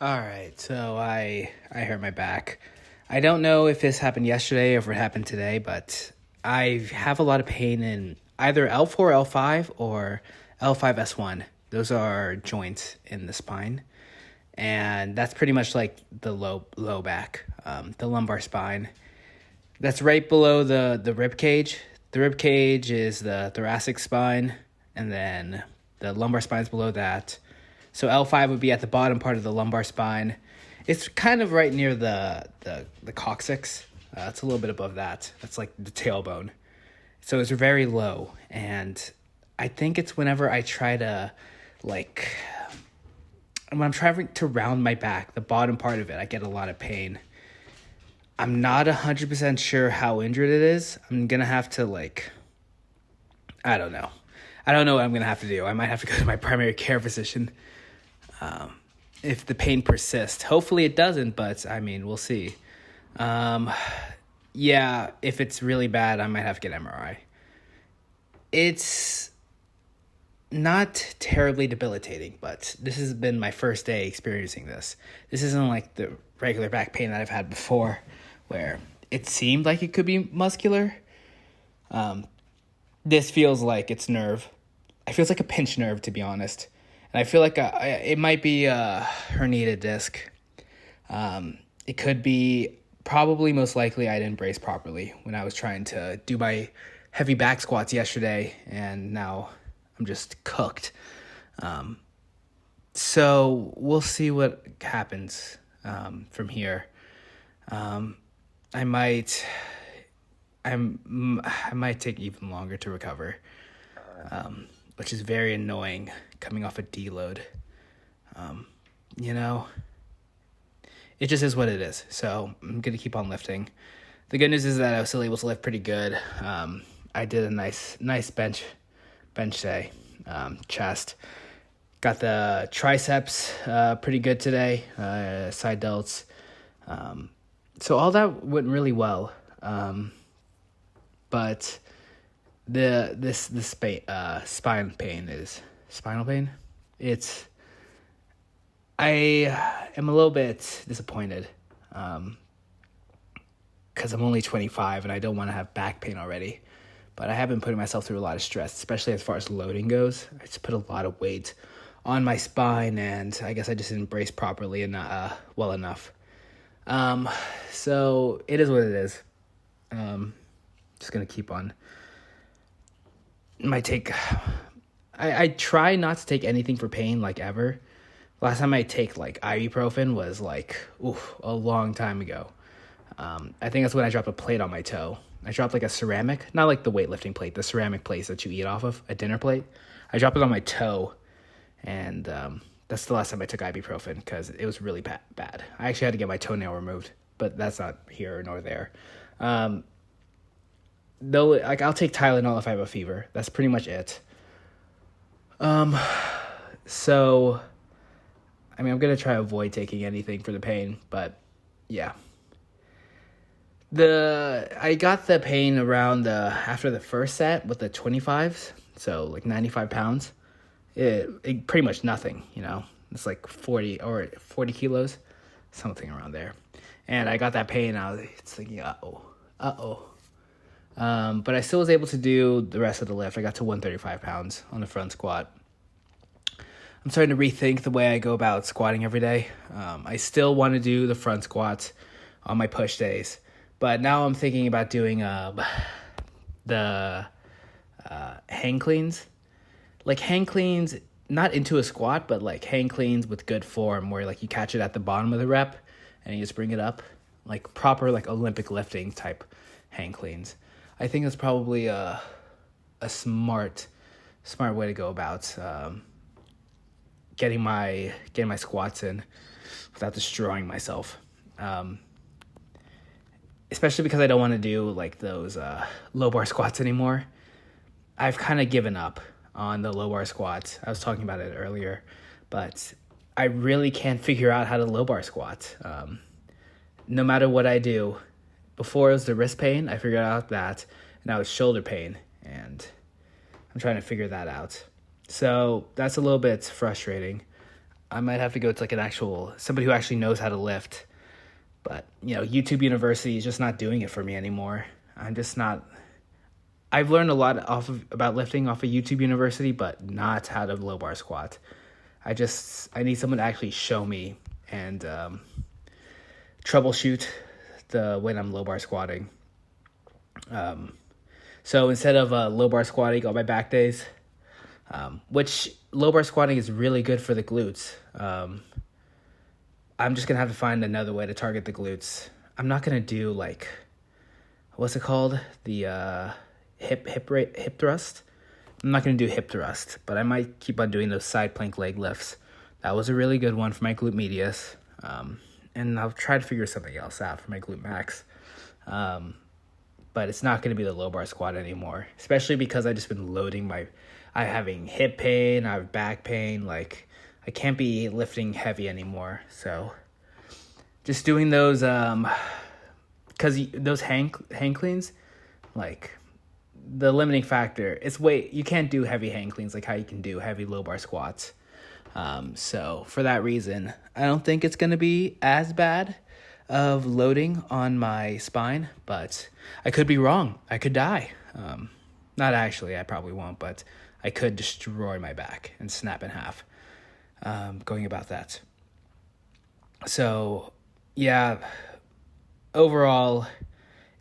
All right, so I hurt my back. I don't know if this happened yesterday or if it happened today, but I have a lot of pain in either L4, L5, or L5-S1. Those are joints in the spine, and that's pretty much like the low back, the lumbar spine. That's right below the rib cage. The rib cage is the thoracic spine, and then the lumbar spine is below that. So L5 would be at the bottom part of the lumbar spine. It's kind of right near the coccyx. It's a little bit above that. That's like the tailbone. So it's very low. And I think it's whenever I try to, like, when I'm trying to round my back, the bottom part of it, I get a lot of pain. I'm not 100% sure how injured it is. I'm going to have to, I don't know. I don't know what I'm going to have to do. I might have to go to my primary care physician if the pain persists. Hopefully it doesn't, but I mean, we'll see. Yeah, if it's really bad, I might have to get MRI. It's not terribly debilitating, but this has been my first day experiencing this. This isn't like the regular back pain that I've had before, where it seemed like it could be muscular. This feels like it's nerve. It feels like a pinched nerve, to be honest. And I feel like it might be a herniated disc. It could be, probably most likely I didn't brace properly when I was trying to do my heavy back squats yesterday, and now I'm just cooked. So we'll see what happens from here. I might take even longer to recover, which is very annoying coming off a deload. It just is what it is. So I'm going to keep on lifting. The good news is that I was still able to lift pretty good. I did a nice bench day, chest. Got the triceps pretty good today, side delts. So all that went really well. But this spine pain is spinal pain. I am a little bit disappointed because I'm only 25 and I don't want to have back pain already. But I have been putting myself through a lot of stress, especially as far as loading goes. I just put a lot of weight on my spine, and I guess I just didn't brace properly and well enough. So it is what it is. Just gonna keep on. I try not to take anything for pain, like, ever. Last time I take ibuprofen was a long time ago. I think that's when I dropped a plate on my toe. I dropped a ceramic, not like the weightlifting plate, the ceramic plate that you eat off of, a dinner plate. I dropped it on my toe, and that's the last time I took ibuprofen because it was really bad. I actually had to get my toenail removed, but that's not here nor there. Though, I'll take Tylenol if I have a fever. That's pretty much it. So, I mean, I'm going to try to avoid taking anything for the pain, but yeah. I got the pain around after the first set with the 25s, so 95 pounds. It pretty much nothing, It's 40 kilos, something around there. And I got that pain, and I was thinking, uh-oh. But I still was able to do the rest of the lift. I got to 135 pounds on the front squat. I'm starting to rethink the way I go about squatting every day. I still want to do the front squats on my push days, but now I'm thinking about doing the hang cleans. Hang cleans, not into a squat, but hang cleans with good form, where you catch it at the bottom of the rep and you just bring it up, proper Olympic lifting type hang cleans. I think that's probably a smart way to go about getting my squats in without destroying myself. Especially because I don't want to do those low bar squats anymore. I've kind of given up on the low bar squats. I was talking about it earlier, but I really can't figure out how to low bar squat. No matter what I do. Before it was the wrist pain, I figured out that. Now it's shoulder pain, and I'm trying to figure that out. So that's a little bit frustrating. I might have to go to like somebody who actually knows how to lift. But, YouTube University is just not doing it for me anymore. I'm just not. I've learned a lot about lifting off of YouTube University, but not how to low bar squat. I need someone to actually show me and troubleshoot when I'm low bar squatting. So instead of low bar squatting on my back days, which low bar squatting is really good for the glutes. I'm just gonna have to find another way to target the glutes. I'm not gonna do what's it called? The hip thrust. I'm not gonna do hip thrust, but I might keep on doing those side plank leg lifts. That was a really good one for my glute medius. And I'll try to figure something else out for my glute max. But it's not going to be the low bar squat anymore, especially because I just been loading I'm having hip pain, I have back pain. Like, I can't be lifting heavy anymore. So just doing those, because those hang cleans, like, the limiting factor, you can't do heavy hang cleans like how you can do heavy low bar squats. So for that reason, I don't think it's going to be as bad of loading on my spine, but I could be wrong. I could die. Not actually, I probably won't, but I could destroy my back and snap in half, going about that. So, yeah, overall,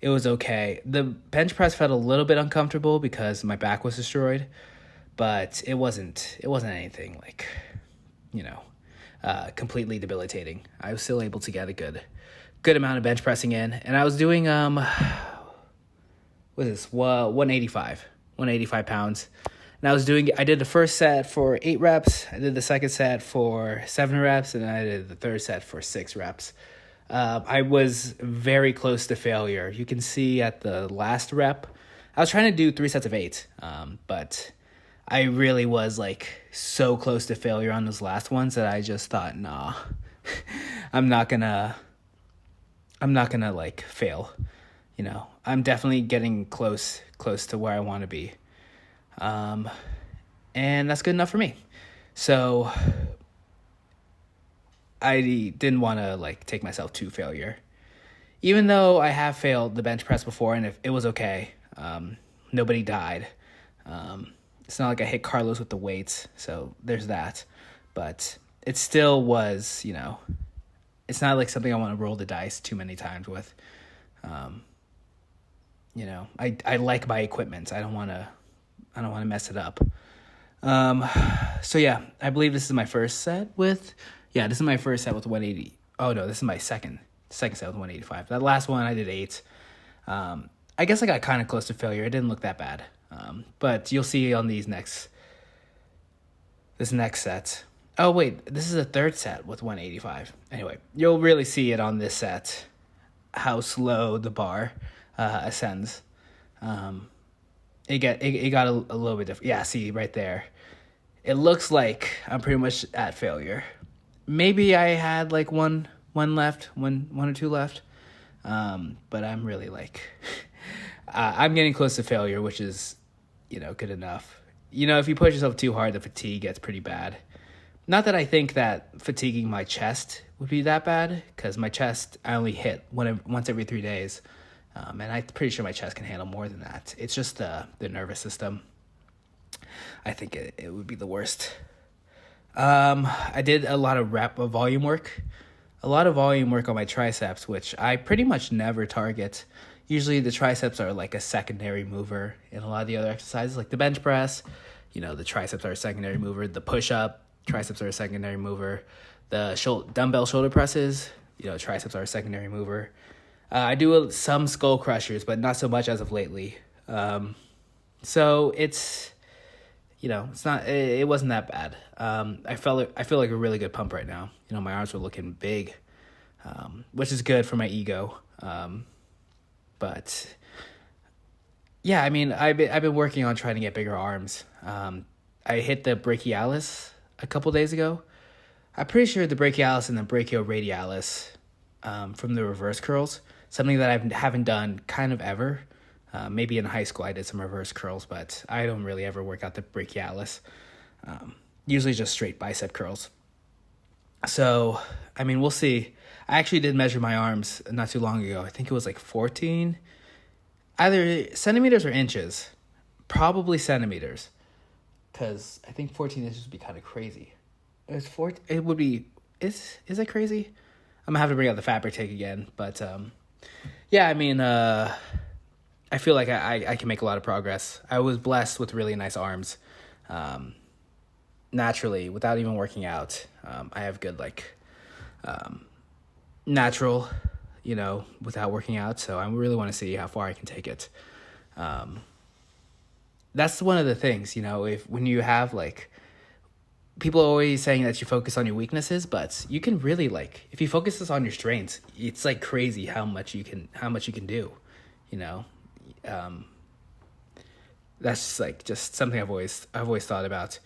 it was okay. The bench press felt a little bit uncomfortable because my back was destroyed, but it wasn't anything completely debilitating. I was still able to get a good amount of bench pressing in, and I was doing 185 pounds. And I did the first set for 8 reps, I did the second set for 7 reps, and I did the third set for 6 reps. I was very close to failure. You can see at the last rep, I was trying to do 3 sets of 8, but I really was so close to failure on those last ones that I just thought, nah, I'm not gonna fail. I'm definitely getting close to where I want to be. And that's good enough for me. So I didn't want to take myself to failure. Even though I have failed the bench press before and it was okay. Nobody died. It's not like I hit Carlos with the weights, so there's that. But it still was, it's not something I want to roll the dice too many times with. I like my equipment. I don't want to mess it up. So yeah, I believe this is my first set with 180. Oh no, this is my second set with 185. That last one I did 8. I guess I got kind of close to failure. It didn't look that bad. But you'll see on this next set. Oh wait, this is a third set with 185. Anyway, you'll really see it on this set, how slow the bar ascends. It got a little bit different. Yeah, see right there. It looks like I'm pretty much at failure. Maybe I had one left, one or two left. But I'm really I'm getting close to failure, which is, good enough. If you push yourself too hard, the fatigue gets pretty bad. Not that I think that fatiguing my chest would be that bad, because my chest I only hit once every 3 days. And I'm pretty sure my chest can handle more than that. It's just the nervous system. I think it would be the worst. I did a lot of volume work. A lot of volume work on my triceps, which I pretty much never target. Usually the triceps are a secondary mover in a lot of the other exercises, like the bench press. The triceps are a secondary mover. The push-up, triceps are a secondary mover. The dumbbell shoulder presses, triceps are a secondary mover. I do some skull crushers, but not so much as of lately. So it's, it's not. It wasn't that bad. I feel like a really good pump right now. My arms were looking big, which is good for my ego. But yeah, I've been working on trying to get bigger arms. I hit the brachialis a couple days ago. I'm pretty sure the brachialis and the brachioradialis from the reverse curls, something that I haven't done kind of ever. Maybe in high school I did some reverse curls, but I don't really ever work out the brachialis. Usually just straight bicep curls. So, I mean, we'll see. I actually did measure my arms not too long ago. I think it was like 14, either centimeters or inches. Probably centimeters, because I think 14 inches would be kind of crazy. It's 4. It would be. Is it crazy? I'm gonna have to bring out the fabric tape again, but yeah. I mean, I feel like I can make a lot of progress. I was blessed with really nice arms, naturally, without even working out. I have good natural, without working out. So I really want to see how far I can take it. That's one of the things, if when you have people are always saying that you focus on your weaknesses, but you can really if you focus on your strengths, it's crazy how much you can do, that's just something I've always thought about,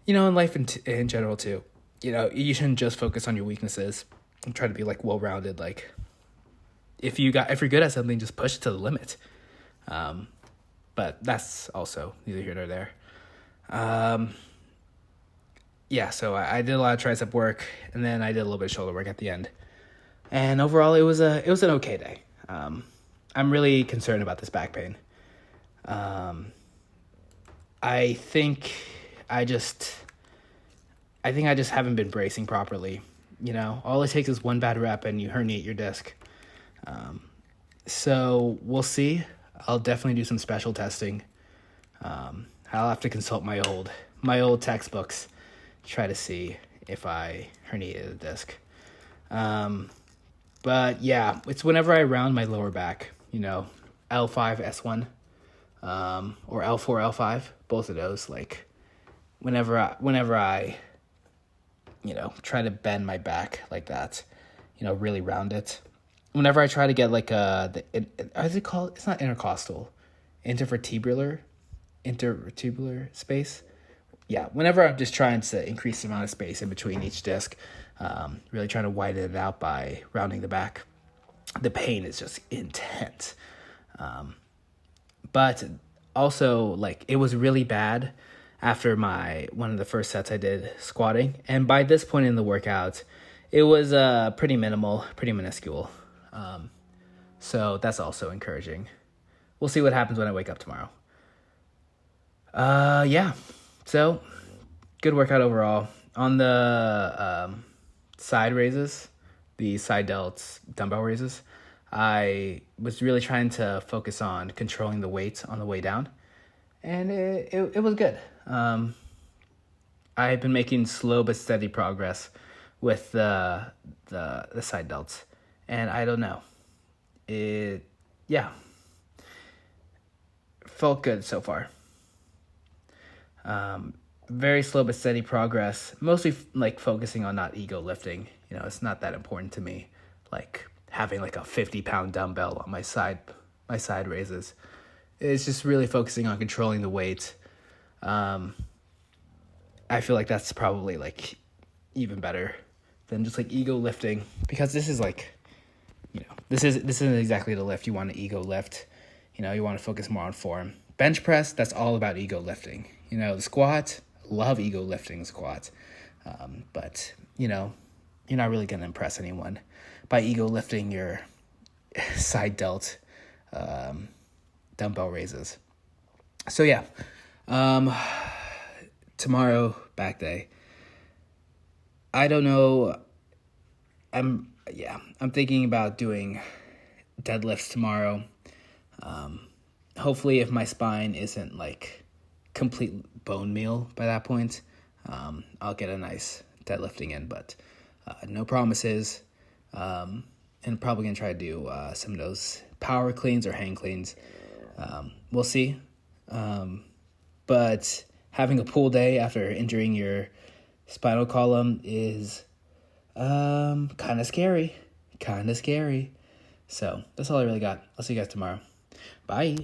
in life in general too. You shouldn't just focus on your weaknesses and try to be well-rounded. If you're good at something, just push it to the limit. But that's also neither here nor there. Yeah, so I did a lot of tricep work, and then I did a little bit of shoulder work at the end. And overall, it was an okay day. I'm really concerned about this back pain. I think I just haven't been bracing properly. All it takes is one bad rep and you herniate your disc. So we'll see. I'll definitely do some special testing. I'll have to consult my old textbooks to try to see if I herniated a disc. But yeah, it's whenever I round my lower back, L5-S1, or L4, L5, both of those, whenever I try to bend my back like that, really round it. Whenever I try to get how's it called? It's not intercostal, intervertebral space. Yeah, whenever I'm just trying to increase the amount of space in between each disc, really trying to widen it out by rounding the back, the pain is just intense. But also, it was really bad after one of the first sets I did squatting. And by this point in the workout, it was pretty minimal, pretty minuscule. So that's also encouraging. We'll see what happens when I wake up tomorrow. Yeah. So, good workout overall. On the side raises, the side delts dumbbell raises, I was really trying to focus on controlling the weight on the way down, and it was good. I've been making slow but steady progress with the side delts, and I don't know, felt good so far. Very slow but steady progress, mostly focusing on not ego lifting. It's not that important to me, having a 50-pound dumbbell on my side raises. It's just really focusing on controlling the weight. I feel like that's probably even better than just ego lifting, because this is this isn't exactly the lift you want to ego lift. You want to focus more on form. Bench press, that's all about ego lifting. The squat, love ego lifting squat. But, you're not really going to impress anyone by ego lifting your side delt dumbbell raises. So, yeah. Tomorrow, back day. I don't know. I'm thinking about doing deadlifts tomorrow. Hopefully, if my spine isn't complete bone meal by that point, I'll get a nice deadlifting in, but no promises. And probably gonna try to do some of those power cleans or hang cleans. We'll see. But having a pull day after injuring your spinal column is kind of scary. So that's all I really got. I'll see you guys tomorrow. Bye.